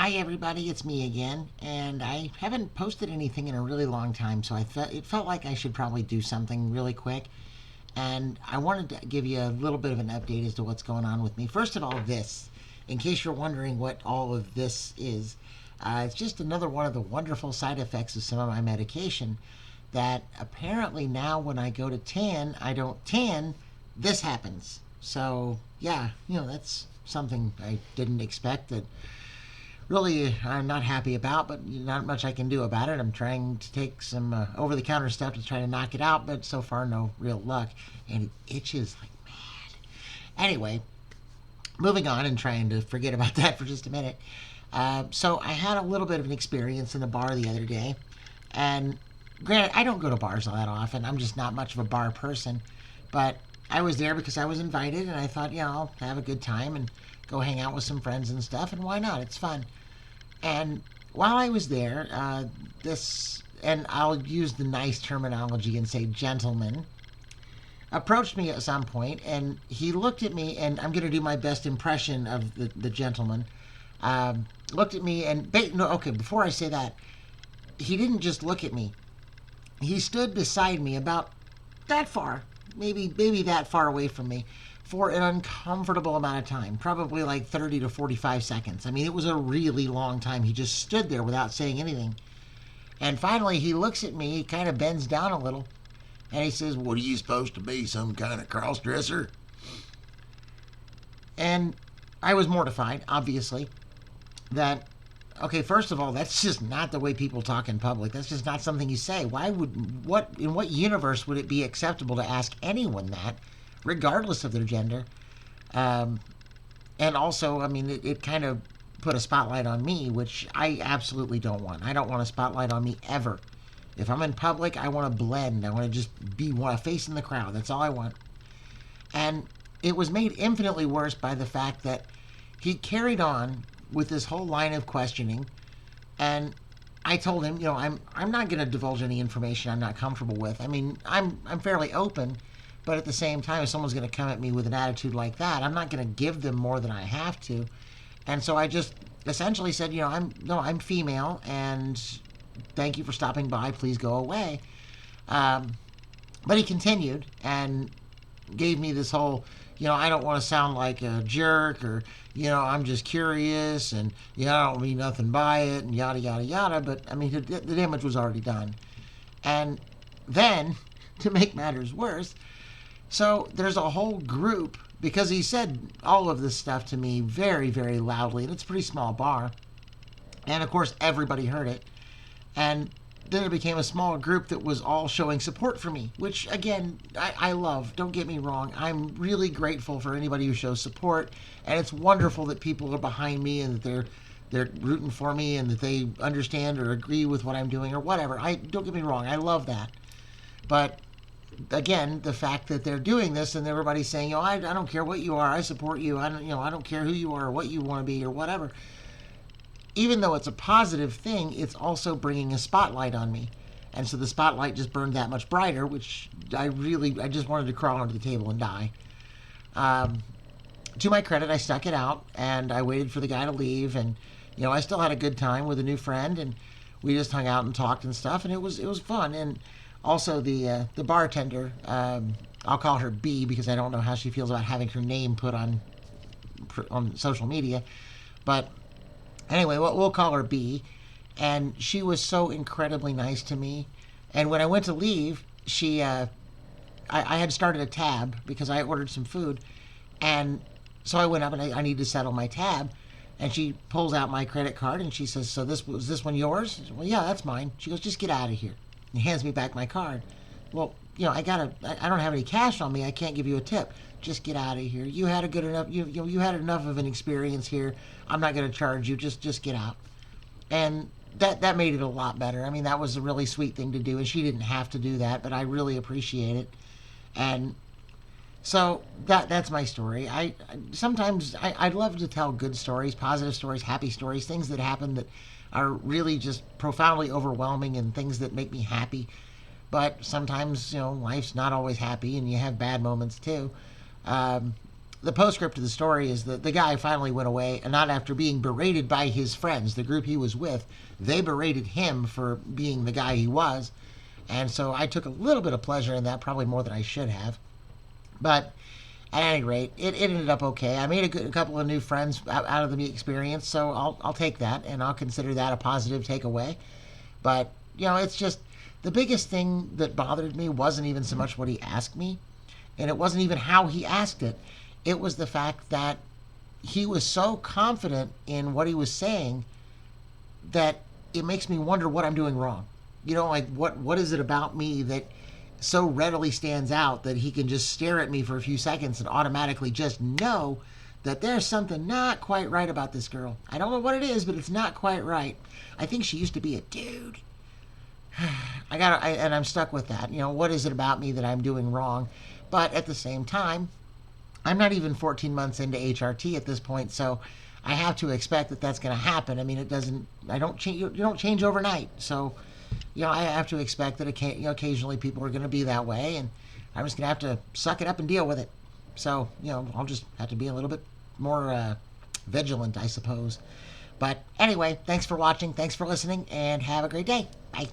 Hi everybody, it's me again, and I haven't posted anything in a really long time, so it felt like I should probably do something really quick, and I wanted to give you a little bit of an update as to what's going on with me. First of all, this, in case you're wondering what all of this is, it's just another one of the wonderful side effects of some of my medication. That apparently now when I go to tan, I don't tan. This happens. So yeah, that's something I didn't expect. That really I'm not happy about, but not much I can do about it. I'm trying to take some over the counter stuff to try to knock it out, but so far no real luck. And it itches like mad. Anyway, moving on and trying to forget about that for just a minute. So I had a little bit of an experience in a bar the other day. And granted, I don't go to bars all that often. I'm just not much of a bar person. But I was there because I was invited, and I thought, I'll have a good time and go hang out with some friends and stuff. And why not? It's fun. And while I was there, and I'll use the nice terminology and say gentleman, approached me at some point, and he looked at me, and I'm going to do my best impression of the gentleman. Looked at me, and no, okay, before I say that, he didn't just look at me. He stood beside me about that far, maybe that far away from me, for an uncomfortable amount of time, probably like 30 to 45 seconds. I mean, it was a really long time. He just stood there without saying anything. And finally, he looks at me, he kind of bends down a little, and he says, "What are you supposed to be, some kind of cross dresser?" And I was mortified, obviously, that, okay, first of all, that's just not the way people talk in public. That's just not something you say. In what universe would it be acceptable to ask anyone that, regardless of their gender? Um, and also, I mean, it kind of put a spotlight on me, which I absolutely don't want. I don't want a spotlight on me ever. If I'm in public, I want to blend. I want to just want a face in the crowd. That's all I want. And it was made infinitely worse by the fact that he carried on with this whole line of questioning, and I told him, I'm not going to divulge any information I'm not comfortable with. I mean, I'm fairly open, but at the same time, if someone's going to come at me with an attitude like that, I'm not going to give them more than I have to. And so I just essentially said, I'm female, and thank you for stopping by. Please go away. But he continued and gave me this whole, I don't want to sound like a jerk, or, I'm just curious, and, I don't mean nothing by it, and yada, yada, yada. But, I mean, the damage was already done. And then, to make matters worse, so there's a whole group, because he said all of this stuff to me very, very loudly, and it's a pretty small bar. And, of course, everybody heard it. And then it became a small group that was all showing support for me, which, again, I love. Don't get me wrong. I'm really grateful for anybody who shows support, and it's wonderful that people are behind me and that they're rooting for me and that they understand or agree with what I'm doing or whatever. Don't get me wrong. I love that. But again, the fact that they're doing this and everybody's saying, I don't care what you are, I support you. I don't care who you are or what you want to be or whatever. Even though it's a positive thing, it's also bringing a spotlight on me. And so the spotlight just burned that much brighter, which I just wanted to crawl under the table and die. Um, to my credit, I stuck it out, and I waited for the guy to leave, and, I still had a good time with a new friend, and we just hung out and talked and stuff, and it was fun. And also the bartender, I'll call her B because I don't know how she feels about having her name put on social media, but anyway, we'll call her B. And she was so incredibly nice to me. And when I went to leave, I had started a tab because I ordered some food. And so I went up and I need to settle my tab. And she pulls out my credit card and she says, "So was this one yours?" I said, "Well, yeah, that's mine." She goes, "Just get out of here." And hands me back my card. Well, I don't have any cash on me. I can't give you a tip. Just get out of here. You had a good enough, you had enough of an experience here. I'm not going to charge you. Just get out. And that made it a lot better. I mean, that was a really sweet thing to do, and she didn't have to do that, but I really appreciate it. And so that's my story. Sometimes I'd love to tell good stories, positive stories, happy stories, things that happen that are really just profoundly overwhelming and things that make me happy. But sometimes, life's not always happy, and you have bad moments too. Um, the postscript to the story is that the guy finally went away, and not after being berated by his friends, the group he was with. They berated him for being the guy he was, and so I took a little bit of pleasure in that, probably more than I should have. But at any rate, it ended up okay. I made a couple of new friends out of the experience, so I'll take that, and I'll consider that a positive takeaway. But, it's just the biggest thing that bothered me wasn't even so much what he asked me, and it wasn't even how he asked it. It was the fact that he was so confident in what he was saying that it makes me wonder what I'm doing wrong. Like what is it about me that so readily stands out that he can just stare at me for a few seconds and automatically just know that there's something not quite right about this girl. I don't know what it is, but it's not quite right. I think she used to be a dude. And I'm stuck with that. What is it about me that I'm doing wrong? But at the same time, I'm not even 14 months into HRT at this point, so I have to expect that that's going to happen. I mean, you don't change overnight. So, I have to expect that occasionally people are going to be that way, and I'm just going to have to suck it up and deal with it. So, I'll just have to be a little bit more vigilant, I suppose. But anyway, thanks for watching, thanks for listening, and have a great day. Bye.